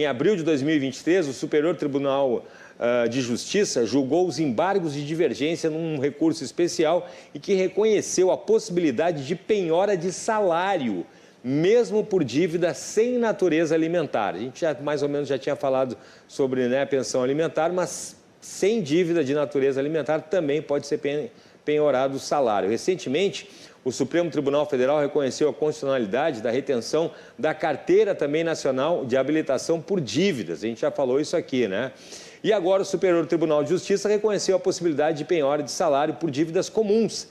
Em abril de 2023, o Superior Tribunal de Justiça julgou os embargos de divergência num recurso especial e que reconheceu a possibilidade de penhora de salário, mesmo por dívida sem natureza alimentar. A gente mais ou menos já tinha falado sobre, né, a pensão alimentar, mas sem dívida de natureza alimentar também pode ser penhorado o salário. Recentemente, o Supremo Tribunal Federal reconheceu a constitucionalidade da retenção da Carteira também Nacional de Habilitação por dívidas. A gente já falou isso aqui, né? E agora o Superior Tribunal de Justiça reconheceu a possibilidade de penhora de salário por dívidas comuns,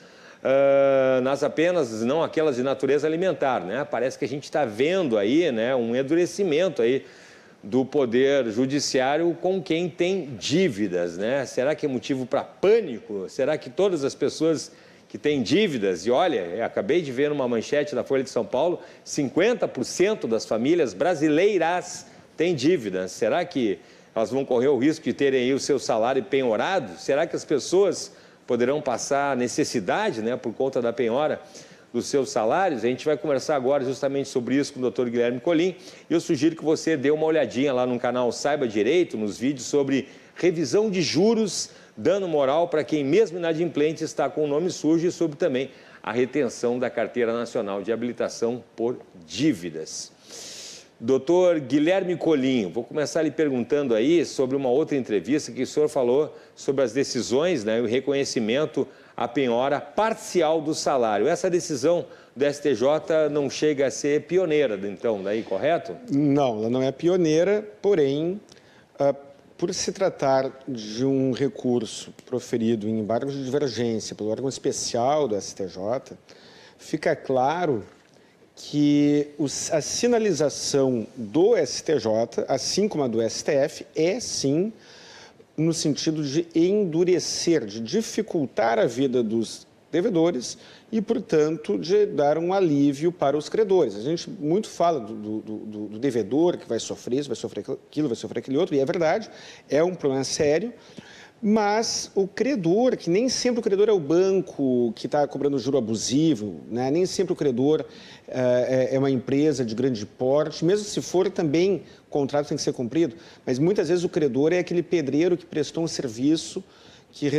nas apenas, não aquelas de natureza alimentar, né? Parece que a gente está vendo aí, né, um endurecimento aí do Poder Judiciário com quem tem dívidas, né? Será que é motivo para pânico? Será que todas as pessoas que têm dívidas, e olha, acabei de ver numa manchete da Folha de São Paulo, 50% das famílias brasileiras têm dívidas. Será que elas vão correr o risco de terem aí o seu salário penhorado? Será que as pessoas poderão passar necessidade, né, por conta da penhora dos seus salários? A gente vai conversar agora justamente sobre isso com o Dr. Guilherme Colim. E eu sugiro que você dê uma olhadinha lá no canal Saiba Direito, nos vídeos sobre revisão de juros, dano moral para quem mesmo inadimplente está com o nome sujo e sobre também a retenção da Carteira Nacional de Habilitação por dívidas. Doutor Guilherme Colim, vou começar lhe perguntando aí sobre uma outra entrevista que o senhor falou sobre as decisões, né, e o reconhecimento à penhora parcial do salário. Essa decisão do STJ não chega a ser pioneira, então, daí, correto? Não, ela não é pioneira, porém, por se tratar de um recurso proferido em embargo de divergência pelo órgão especial do STJ, fica claro que a sinalização do STJ, assim como a do STF, é sim no sentido de endurecer, de dificultar a vida dos devedores e, portanto, de dar um alívio para os credores. A gente muito fala do devedor que vai sofrer isso, vai sofrer aquilo, vai sofrer aquele outro, e é verdade, é um problema sério. Mas o credor, que nem sempre o credor é o banco que está cobrando juro abusivo, né? Nem sempre o credor é uma empresa de grande porte, mesmo se for também, o contrato tem que ser cumprido, mas muitas vezes o credor é aquele pedreiro que prestou um serviço, que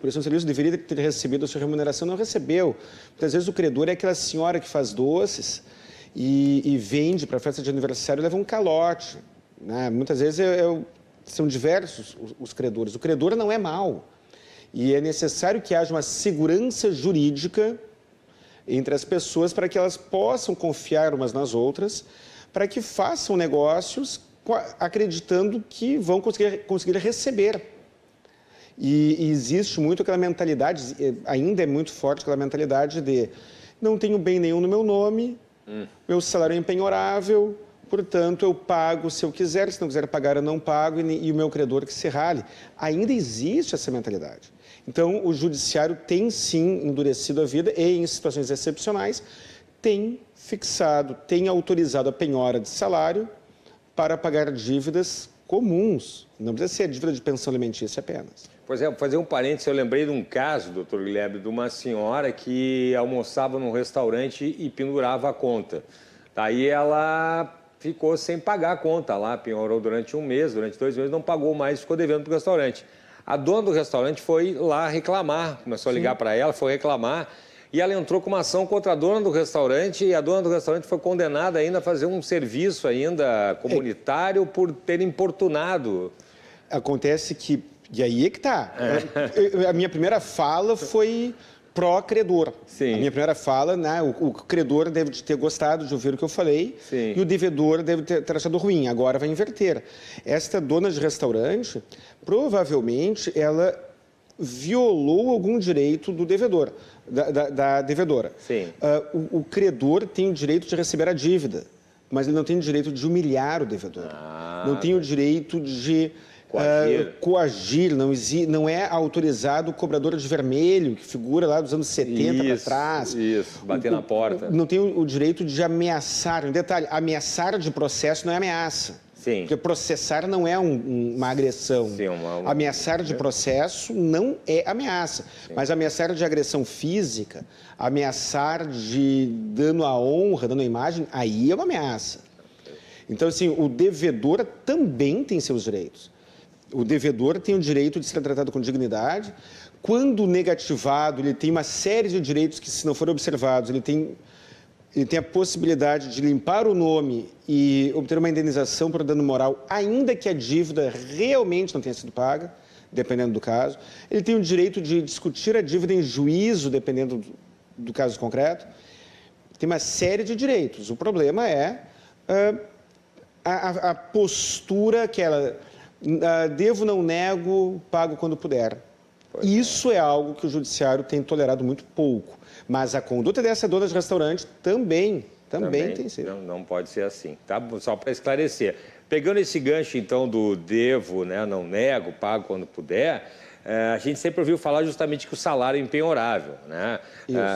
prestou um serviço, deveria ter recebido a sua remuneração, não recebeu. Muitas vezes o credor é aquela senhora que faz doces e vende para a festa de aniversário e leva um calote, né? Muitas vezes são diversos os credores. O credor não é mau. E é necessário que haja uma segurança jurídica entre as pessoas para que elas possam confiar umas nas outras, para que façam negócios acreditando que vão conseguir receber. E existe muito aquela mentalidade, ainda é muito forte aquela mentalidade de não tenho bem nenhum no meu nome, meu salário é empenhorável, portanto, eu pago se eu quiser, se não quiser pagar, eu não pago, e o meu credor que se rale. Ainda existe essa mentalidade. Então, o judiciário tem, sim, endurecido a vida e, em situações excepcionais, tem fixado, tem autorizado a penhora de salário para pagar dívidas comuns. Não precisa ser dívida de pensão alimentícia apenas. Pois é, vou fazer um parênteses, eu lembrei de um caso, doutor Guilherme, de uma senhora que almoçava num restaurante e pendurava a conta. Daí ela ficou sem pagar a conta lá, penhorou durante 1 mês, durante 2 meses, não pagou mais, ficou devendo para o restaurante. A dona do restaurante foi lá reclamar, começou a ligar para ela, foi reclamar, e ela entrou com uma ação contra a dona do restaurante, e a dona do restaurante foi condenada ainda a fazer um serviço ainda comunitário por ter importunado. Acontece que, e aí é que está, a minha primeira fala foi pró-credor. Sim. A minha primeira fala, né, o credor deve ter gostado de ouvir o que eu falei. Sim. E o devedor deve ter achado ruim. Agora vai inverter. Esta dona de restaurante, provavelmente, ela violou algum direito do devedor, da devedora. Sim. O credor tem o direito de receber a dívida, mas ele não tem o direito de humilhar o devedor. Não tem o direito de coagir, não é autorizado o cobrador de vermelho, que figura lá dos anos 70 para trás. Isso, bater na porta. Não tem o direito de ameaçar. Um detalhe, ameaçar de processo não é ameaça. Sim. Porque processar não é uma agressão. Sim, ameaçar de processo não é ameaça. Sim. Mas ameaçar de agressão física, ameaçar de dano à honra, dano à imagem, aí é uma ameaça. Então, assim, o devedor também tem seus direitos. O devedor tem o direito de ser tratado com dignidade. Quando negativado, ele tem uma série de direitos que, se não forem observados, ele tem a possibilidade de limpar o nome e obter uma indenização por dano moral, ainda que a dívida realmente não tenha sido paga, dependendo do caso. Ele tem o direito de discutir a dívida em juízo, dependendo do caso concreto. Tem uma série de direitos. O problema é a postura que ela... devo, não nego, pago quando puder. Isso é algo que o judiciário tem tolerado muito pouco. Mas a conduta dessa dona de restaurante também tem sido. Não pode ser assim, tá? Só para esclarecer. Pegando esse gancho, então, do devo, né, não nego, pago quando puder, a gente sempre ouviu falar justamente que o salário é impenhorável, né?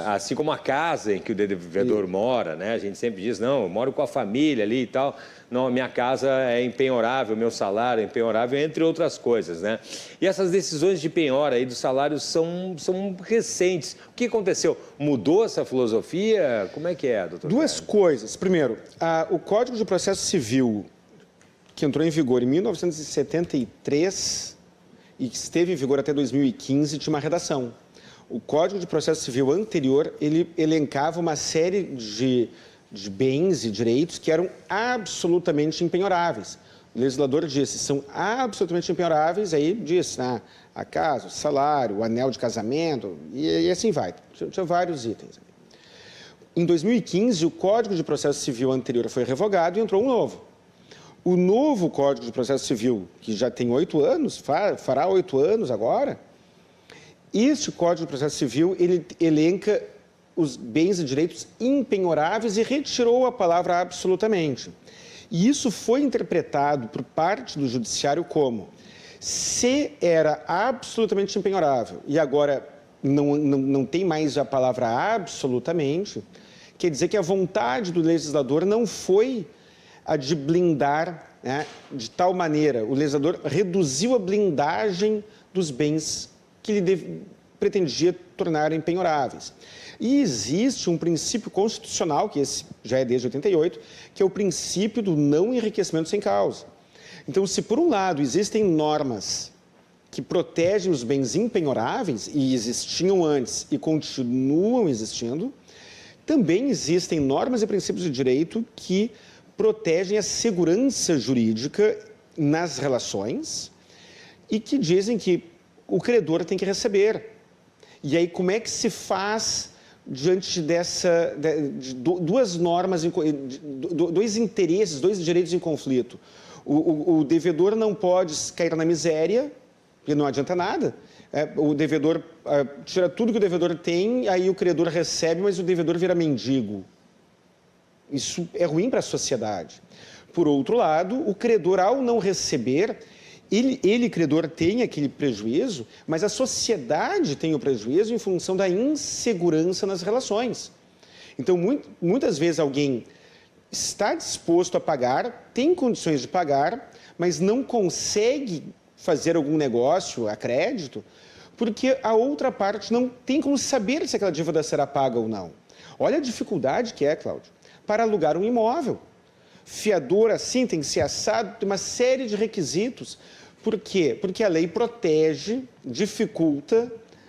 Assim como a casa em que o devedor mora, né? A gente sempre diz, não, eu moro com a família ali e tal. Não, minha casa é impenhorável, meu salário é impenhorável, entre outras coisas, né? E essas decisões de penhora aí do salário são recentes. O que aconteceu? Mudou essa filosofia? Como é que é, doutor? Duas coisas. Primeiro, o Código de Processo Civil, que entrou em vigor em 1973 e que esteve em vigor até 2015, tinha uma redação. O Código de Processo Civil anterior, ele elencava uma série de bens e direitos que eram absolutamente impenhoráveis. O legislador disse, são absolutamente impenhoráveis, aí disse, a casa, o salário, o anel de casamento, e assim vai. Tinha vários itens. Em 2015, o Código de Processo Civil anterior foi revogado e entrou um novo. O novo Código de Processo Civil, que já tem 8 anos, fará 8 anos agora, este Código de Processo Civil, ele elenca os bens e direitos impenhoráveis e retirou a palavra absolutamente. E isso foi interpretado por parte do judiciário como, se era absolutamente impenhorável e agora não tem mais a palavra absolutamente, quer dizer que a vontade do legislador não foi a de blindar, né, de tal maneira, o legislador reduziu a blindagem dos bens que ele pretendia tornar impenhoráveis. E existe um princípio constitucional, que esse já é desde 88, que é o princípio do não enriquecimento sem causa. Então, se por um lado existem normas que protegem os bens impenhoráveis, e existiam antes e continuam existindo, também existem normas e princípios de direito que protegem a segurança jurídica nas relações e que dizem que o credor tem que receber. E aí, como é que se faz diante de duas normas, dois interesses, dois direitos em conflito? O devedor não pode cair na miséria, porque não adianta nada. O devedor tira tudo que o devedor tem, aí o credor recebe, mas o devedor vira mendigo. Isso é ruim para a sociedade. Por outro lado, o credor, ao não receber, ele, credor, tem aquele prejuízo, mas a sociedade tem o prejuízo em função da insegurança nas relações. Então, muitas vezes alguém está disposto a pagar, tem condições de pagar, mas não consegue fazer algum negócio a crédito, porque a outra parte não tem como saber se aquela dívida será paga ou não. Olha a dificuldade que é, Cláudio, para alugar um imóvel. Fiador assim tem que ser assado, tem uma série de requisitos. Por quê? Porque a lei protege,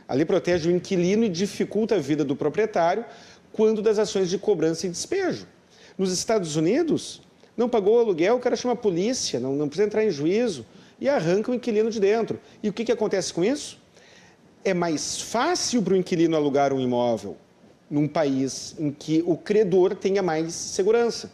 a lei protege o inquilino e dificulta a vida do proprietário quando das ações de cobrança e despejo. Nos Estados Unidos, não pagou o aluguel, o cara chama a polícia, não precisa entrar em juízo e arranca o inquilino de dentro. E o que acontece com isso? É mais fácil para o inquilino alugar um imóvel num país em que o credor tenha mais segurança.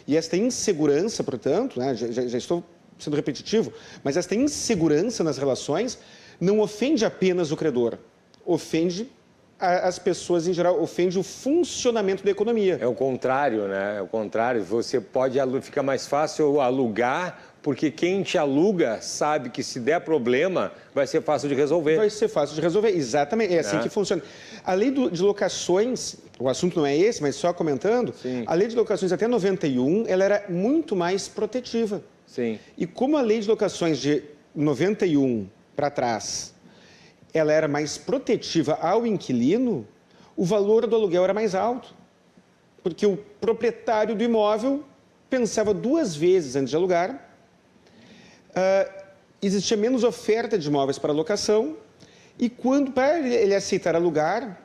E esta insegurança, portanto, né, já estou sendo repetitivo, mas esta insegurança nas relações não ofende apenas o credor, ofende as pessoas em geral, ofende o funcionamento da economia. É o contrário, né? É o contrário. Você pode, fica mais fácil alugar, porque quem te aluga sabe que se der problema, vai ser fácil de resolver. Vai ser fácil de resolver, exatamente. É assim que funciona. A lei de locações, o assunto não é esse, mas só comentando, sim, a lei de locações até 91, ela era muito mais protetiva. Sim. E como a lei de locações de 91 para trás, ela era mais protetiva ao inquilino, o valor do aluguel era mais alto. Porque o proprietário do imóvel pensava 2 vezes antes de alugar, existia menos oferta de imóveis para locação e quando para ele aceitar alugar,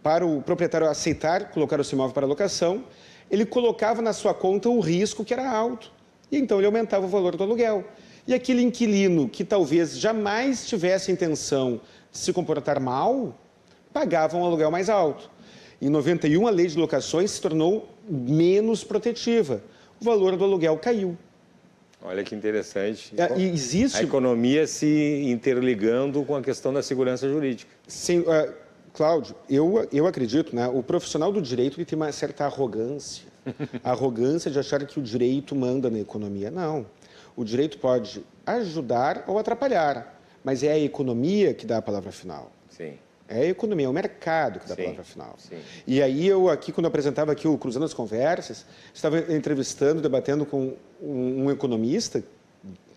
para o proprietário aceitar colocar o seu imóvel para locação, ele colocava na sua conta o risco que era alto e então ele aumentava o valor do aluguel. E aquele inquilino que talvez jamais tivesse a intenção de se comportar mal, pagava um aluguel mais alto. Em 91, a lei de locações se tornou menos protetiva. O valor do aluguel caiu. Olha que interessante. E existe... A economia se interligando com a questão da segurança jurídica. Sim, Cláudio, eu acredito, né? O profissional do direito ele tem uma certa arrogância. A arrogância de achar que o direito manda na economia. Não. O direito pode ajudar ou atrapalhar, mas é a economia que dá a palavra final. Sim. É a economia, é o mercado que dá a Sim, palavra final. sim. E aí eu aqui, quando eu apresentava aqui o Cruzando as Conversas, estava entrevistando, debatendo com um economista.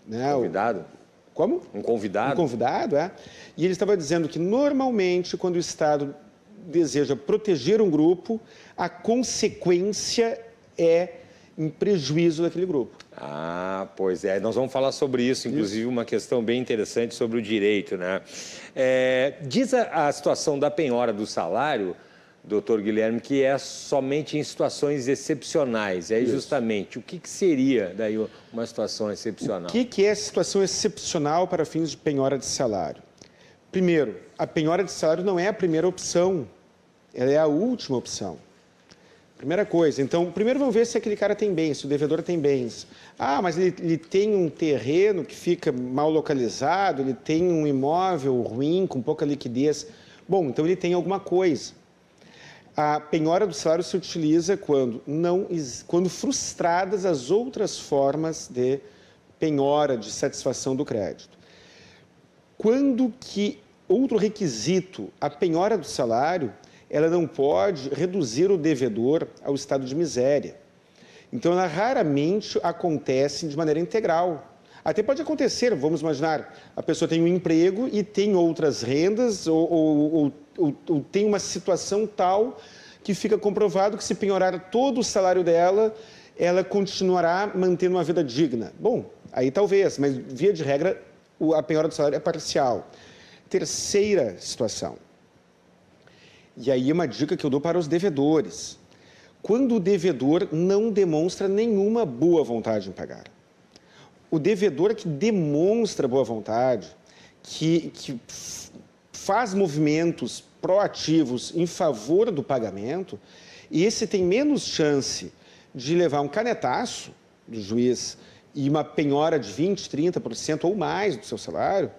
Né, Convidado? Como? Um convidado? Um convidado, é. E ele estava dizendo que, normalmente, quando o Estado deseja proteger um grupo, a consequência é em prejuízo daquele grupo. Ah, pois é. Nós vamos falar sobre isso, inclusive uma questão bem interessante sobre o direito, né? Diz a situação da penhora do salário, doutor Guilherme, que é somente em situações excepcionais. Aí, justamente, o que seria daí uma situação excepcional? O que é situação excepcional para fins de penhora de salário? Primeiro, a penhora de salário não é a primeira opção, ela é a última opção. Primeira coisa, então, primeiro vamos ver se aquele cara tem bens, se o devedor tem bens. Ah, mas ele tem um terreno que fica mal localizado, ele tem um imóvel ruim, com pouca liquidez. Bom, então ele tem alguma coisa. A penhora do salário se utiliza quando frustradas as outras formas de penhora, de satisfação do crédito. Quando que, outro requisito, a penhora do salário, ela não pode reduzir o devedor ao estado de miséria. Então, ela raramente acontece de maneira integral. Até pode acontecer, vamos imaginar, a pessoa tem um emprego e tem outras rendas ou tem uma situação tal que fica comprovado que se penhorar todo o salário dela, ela continuará mantendo uma vida digna. Bom, aí talvez, mas via de regra, a penhora do salário é parcial. Terceira situação. E aí uma dica que eu dou para os devedores. Quando o devedor não demonstra nenhuma boa vontade em pagar. O devedor que demonstra boa vontade, que faz movimentos proativos em favor do pagamento, esse tem menos chance de levar um canetaço do juiz e uma penhora de 20%, 30% ou mais do seu salário,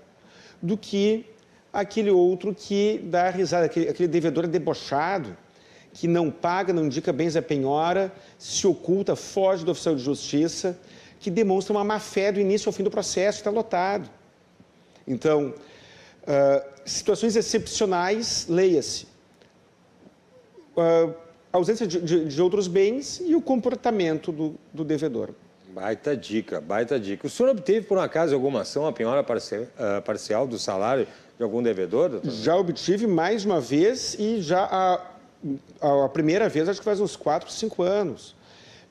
do que aquele outro que dá risada, aquele devedor debochado, que não paga, não indica bens à penhora, se oculta, foge do oficial de justiça, que demonstra uma má-fé do início ao fim do processo, está lotado. Então, situações excepcionais, leia-se. Ausência de outros bens e o comportamento do devedor. Baita dica, baita dica. O senhor obteve, por um acaso, alguma ação, a penhora parcial do salário de algum devedor, doutor? Já obtive mais de uma vez e já a primeira vez, acho que faz uns 4, 5 anos.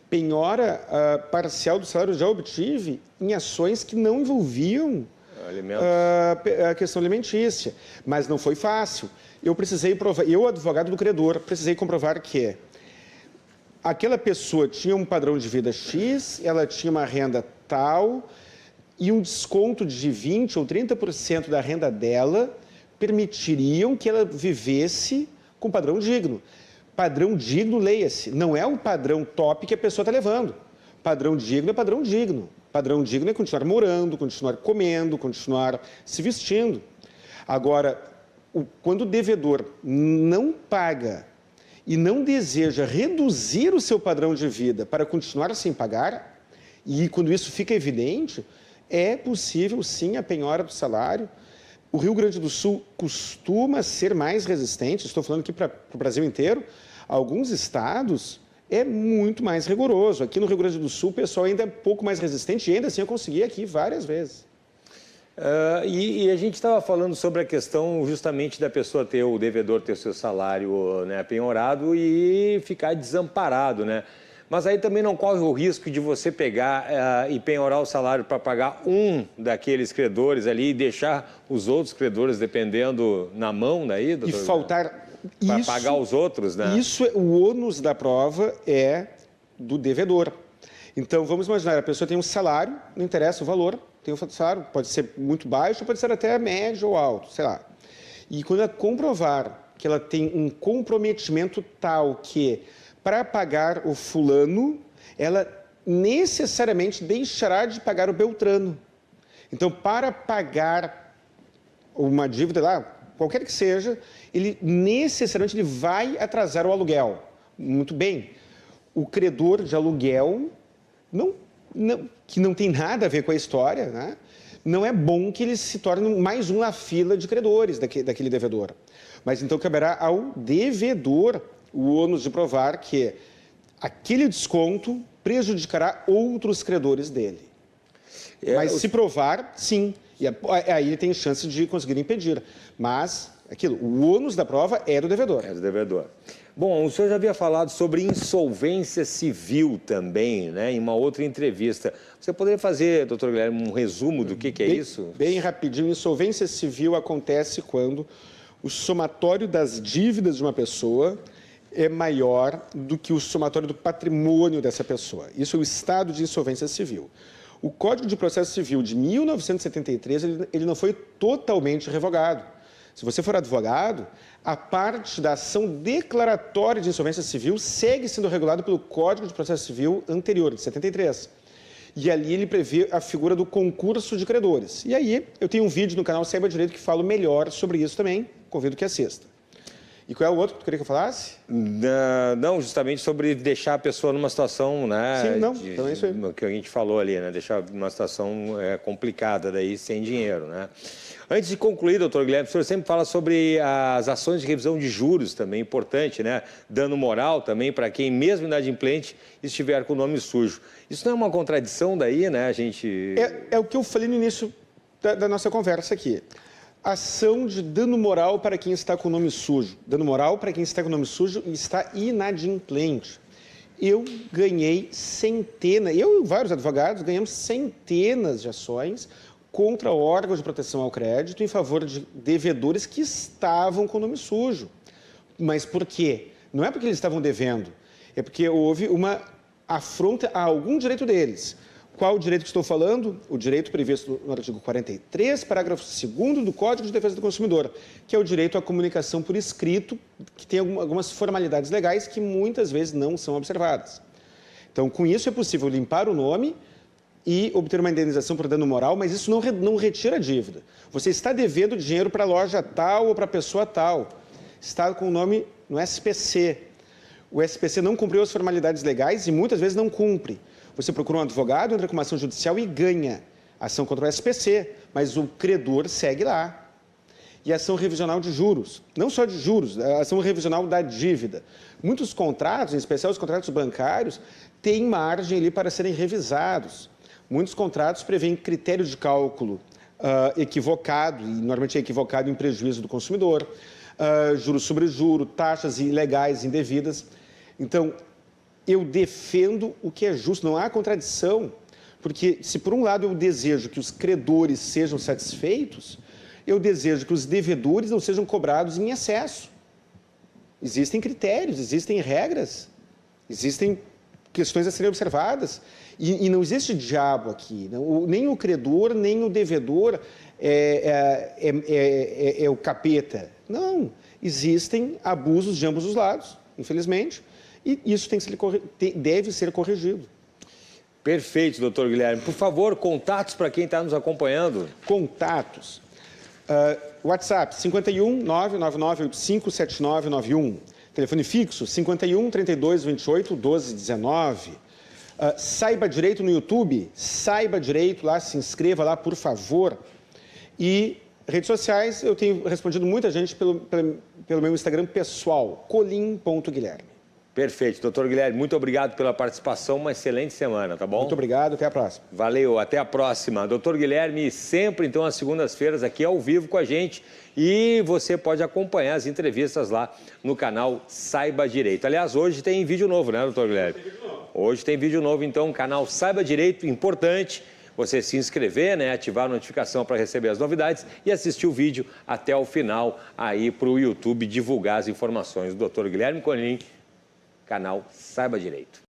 Penhora parcial do salário já obtive em ações que não envolviam a questão alimentícia, mas não foi fácil. Eu precisei provar, eu, advogado do credor, precisei comprovar que aquela pessoa tinha um padrão de vida X, ela tinha uma renda tal e um desconto de 20% ou 30% da renda dela permitiriam que ela vivesse com padrão digno. Padrão digno, leia-se, não é o padrão top que a pessoa está levando. Padrão digno é padrão digno. Padrão digno é continuar morando, continuar comendo, continuar se vestindo. Agora, quando o devedor não paga e não deseja reduzir o seu padrão de vida para continuar sem pagar, e quando isso fica evidente, é possível sim a penhora do salário. O Rio Grande do Sul costuma ser mais resistente, estou falando aqui para o Brasil inteiro, alguns estados é muito mais rigoroso. Aqui no Rio Grande do Sul o pessoal ainda é pouco mais resistente e ainda assim eu consegui aqui várias vezes. E a gente estava falando sobre a questão justamente da pessoa o devedor ter o seu salário, né, penhorado e ficar desamparado, né? Mas aí também não corre o risco de você pegar e penhorar o salário para pagar um daqueles credores ali e deixar os outros credores dependendo na mão daí, doutor? E faltar... Para pagar os outros, né? Isso, o ônus da prova é do devedor. Então, vamos imaginar, a pessoa tem um salário, não interessa o valor, tem um salário, pode ser muito baixo, pode ser até médio ou alto, sei lá. E quando ela comprovar que ela tem um comprometimento tal que, para pagar o fulano, ela necessariamente deixará de pagar o beltrano. Então, para pagar uma dívida lá, qualquer que seja, ele necessariamente vai atrasar o aluguel. Muito bem. O credor de aluguel, que não tem nada a ver com a história, né? Não é bom que ele se torne mais um na fila de credores daquele devedor. Mas então caberá ao devedor o ônus de provar que aquele desconto prejudicará outros credores dele. Mas se provar, sim. E aí ele tem chance de conseguir impedir. Mas, o ônus da prova é do devedor. É do devedor. Bom, o senhor já havia falado sobre insolvência civil também, né, em uma outra entrevista. Você poderia fazer, doutor Guilherme, um resumo do que é isso? Bem rapidinho. Insolvência civil acontece quando o somatório das dívidas de uma pessoa é maior do que o somatório do patrimônio dessa pessoa. Isso é o estado de insolvência civil. O Código de Processo Civil de 1973, ele não foi totalmente revogado. Se você for advogado, a parte da ação declaratória de insolvência civil segue sendo regulado pelo Código de Processo Civil anterior, de 73. E ali ele prevê a figura do concurso de credores. E aí eu tenho um vídeo no canal Saiba Direito que fala melhor sobre isso também, convido que assista. E qual é o outro que tu queria que eu falasse? Não, justamente sobre deixar a pessoa numa situação, né? Sim, não, então é isso aí. Que a gente falou ali, né? Deixar numa situação complicada daí, sem dinheiro, né? Antes de concluir, doutor Guilherme, o senhor sempre fala sobre as ações de revisão de juros também, importante, né? Dano moral também para quem, mesmo inadimplente, estiver com o nome sujo. Isso não é uma contradição daí, né? A gente... É o que eu falei no início da nossa conversa aqui. Ação de dano moral para quem está com o nome sujo. Dano moral para quem está com o nome sujo e está inadimplente. Eu ganhei centenas, eu e vários advogados ganhamos centenas de ações contra órgãos de proteção ao crédito em favor de devedores que estavam com o nome sujo. Mas por quê? Não é porque eles estavam devendo, é porque houve uma afronta a algum direito deles. Qual o direito que estou falando? O direito previsto no artigo 43, parágrafo 2º do Código de Defesa do Consumidor, que é o direito à comunicação por escrito, que tem algumas formalidades legais que muitas vezes não são observadas. Então, com isso é possível limpar o nome e obter uma indenização por dano moral, mas isso não retira a dívida. Você está devendo dinheiro para a loja tal ou para a pessoa tal. Está com o nome no SPC. O SPC não cumpriu as formalidades legais e muitas vezes não cumpre. Você procura um advogado, entra com uma ação judicial e ganha ação contra o SPC, mas o credor segue lá. E ação revisional de juros, não só de juros, a ação revisional da dívida. Muitos contratos, em especial os contratos bancários, têm margem ali para serem revisados. Muitos contratos prevêem critério de cálculo equivocado, e normalmente é equivocado em prejuízo do consumidor, juros sobre juro, taxas ilegais, indevidas. Então, eu defendo o que é justo, não há contradição, porque se por um lado eu desejo que os credores sejam satisfeitos, eu desejo que os devedores não sejam cobrados em excesso. Existem critérios, existem regras, existem questões a serem observadas e não existe diabo aqui, nem o credor, nem o devedor é o capeta. Não, existem abusos de ambos os lados, infelizmente. E isso deve ser corrigido. Perfeito, doutor Guilherme. Por favor, contatos para quem está nos acompanhando. Contatos. WhatsApp, 51 99985 7991. Telefone fixo, 51 32 28 12 19. Saiba Direito no YouTube. Saiba Direito lá, se inscreva lá, por favor. E redes sociais, eu tenho respondido muita gente pelo meu Instagram pessoal, colim.guilherme. Perfeito. Doutor Guilherme, muito obrigado pela participação. Uma excelente semana, tá bom? Muito obrigado. Até a próxima. Valeu. Até a próxima. Doutor Guilherme, sempre, então, às segundas-feiras, aqui ao vivo com a gente. E você pode acompanhar as entrevistas lá no canal Saiba Direito. Aliás, hoje tem vídeo novo, né, doutor Guilherme? Tem vídeo novo. Hoje tem vídeo novo, então, canal Saiba Direito, importante você se inscrever, né, ativar a notificação para receber as novidades e assistir o vídeo até o final aí para o YouTube divulgar as informações do Dr. Guilherme Colim, canal Saiba Direito.